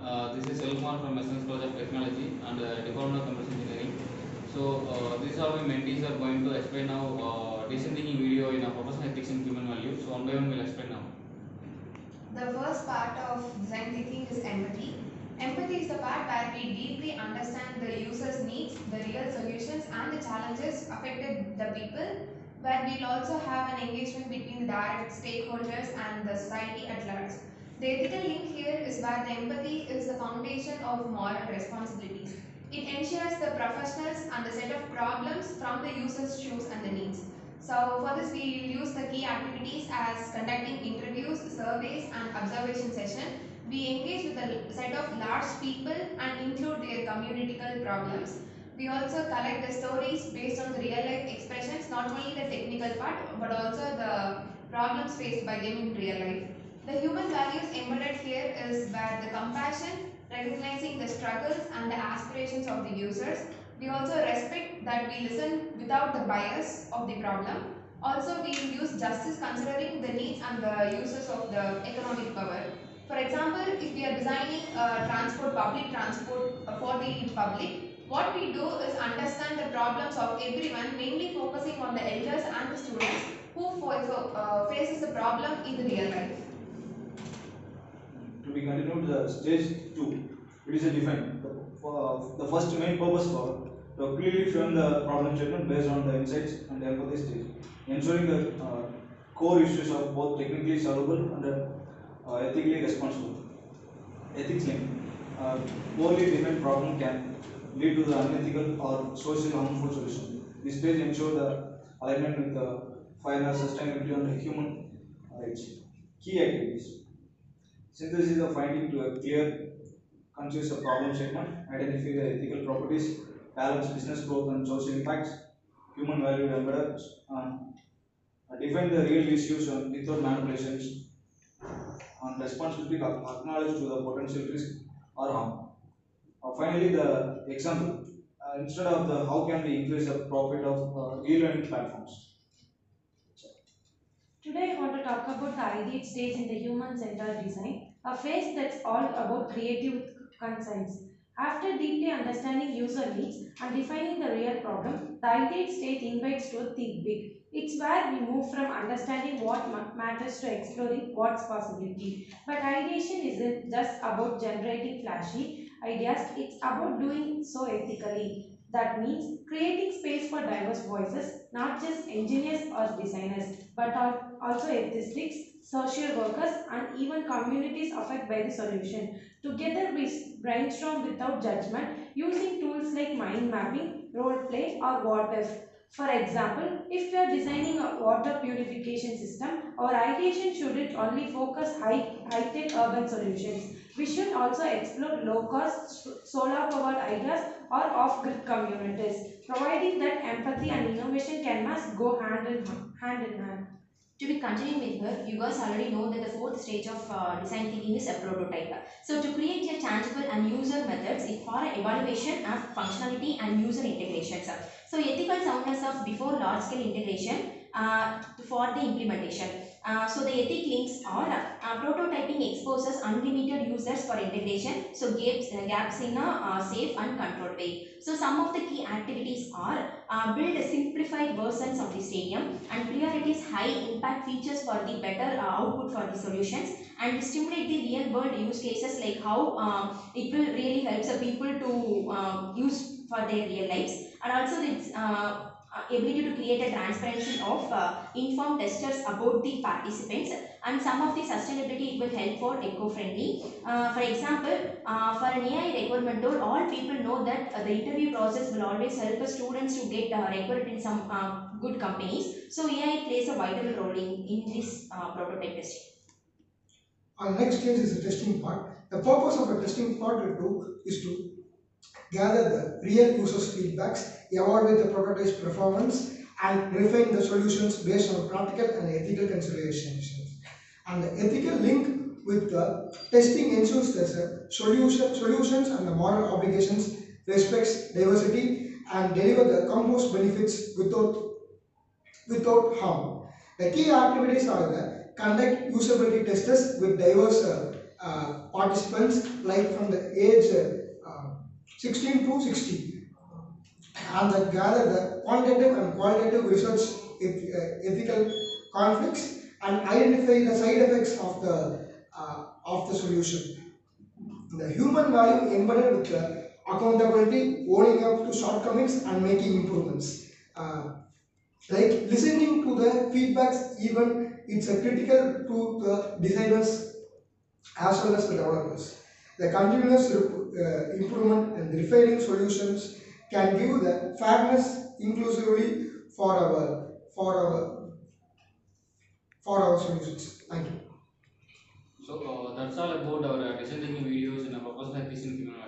This is Selkumar from SNS College of Technology and Department of Computer Engineering. These are my mentees are going to explain now design thinking video in a professional ethics and human value. So one by one we'll explain now. The first part of design thinking is empathy. Empathy is the part where we deeply understand the user's needs, the real solutions, and the challenges affected the people, where we'll also have an engagement between the direct stakeholders and the society at large. The ethical link here is where the empathy is the foundation of moral responsibilities. It ensures the professionals and the set of problems from the user's shoes and the needs. So for this we will use the key activities as conducting interviews, surveys and observation session. We engage with a set of large people and include their communal problems. We also collect the stories based on the real life expressions, not only the technical part but also the problems faced by them in real life. The human values embedded here is where the compassion, recognizing the struggles and the aspirations of the users. We also respect that we listen without the bias of the problem. Also, we use justice considering the needs and the uses of the economic power. For example, if we are designing public transport for the public, what we do is understand the problems of everyone, mainly focusing on the elders and the students who faces the problem in the real life. To be continued, the stage 2. It is a define. The first main purpose for to clearly frame the problem statement based on the insights and the empathy stage, ensuring the core issues are both technically solvable and ethically responsible. Ethics link. Poorly defined problem can lead to the unethical or socially harmful solution. This stage ensures the alignment with the fairness, sustainability, and human rights. Key activities. Synthesis of finding to a clear, concise problem statement, identify the ethical properties, balance business growth and social impacts, human value embedded, define the real issues without manipulations, and responsibility acknowledge to the potential risk or harm. Finally, the example. Instead of the how can we increase the profit of e-learning platforms. Today I want to talk about the ideate stage in the human-centered design, a phase that's all about creative conscience. After deeply understanding user needs and defining the real problem, the ideate stage invites to think big. It's where we move from understanding what matters to exploring what's possibility. But ideation isn't just about generating flashy ideas, it's about doing so ethically. That means creating space for diverse voices, not just engineers or designers, but also ethicists, social workers, and even communities affected by the solution. Together, we brainstorm without judgment using tools like mind mapping, role play, or what if. For example, if we are designing a water purification system, our ideation shouldn't only focus high-tech urban solutions. We should also explore low-cost solar-powered ideas or off-grid communities, providing that empathy and innovation can must go hand in hand. To be continuing with her, you guys already know that the fourth stage of design thinking is a prototype. So to create a tangible and user methods for evaluation of functionality and user integrations. So ethical soundness of before large scale integration for the implementation. So the ethic links are prototyping exposes unlimited users for integration. So gaps in a safe and controlled way. So some of the key activities are build a simplified versions of the stadium and prioritize high impact features for the better output for the solutions and stimulate the real world use cases like how it will really help the people to use for their real lives and also its ability to create a transparency of informed testers about the participants and some of the sustainability it will help for eco-friendly. For example, for an AI requirement tool, all people know that the interview process will always help the students to get recruited in some good companies. So AI plays a vital role in this prototype testing. Our next stage is the testing part. The purpose of a testing part is to gather the real users' feedbacks, evaluate the prototype's performance, and refine the solutions based on practical and ethical considerations. And the ethical link with the testing ensures that the solutions and the moral obligations respects diversity and deliver the composed benefits without harm. The key activities are the conduct usability tests with diverse participants like from the age 16 to 60, and that gather the quantitative and qualitative research ethical conflicts and identify the side effects of the solution. The human value embedded with the accountability, owning up to shortcomings and making improvements. Like listening to the feedbacks, even it's a critical to the designers as well as the developers. The continuous improvement and refining solutions can give the fairness inclusively for our for our for our solutions. Thank you. So that's all about our design thinking videos in a purpose like this in human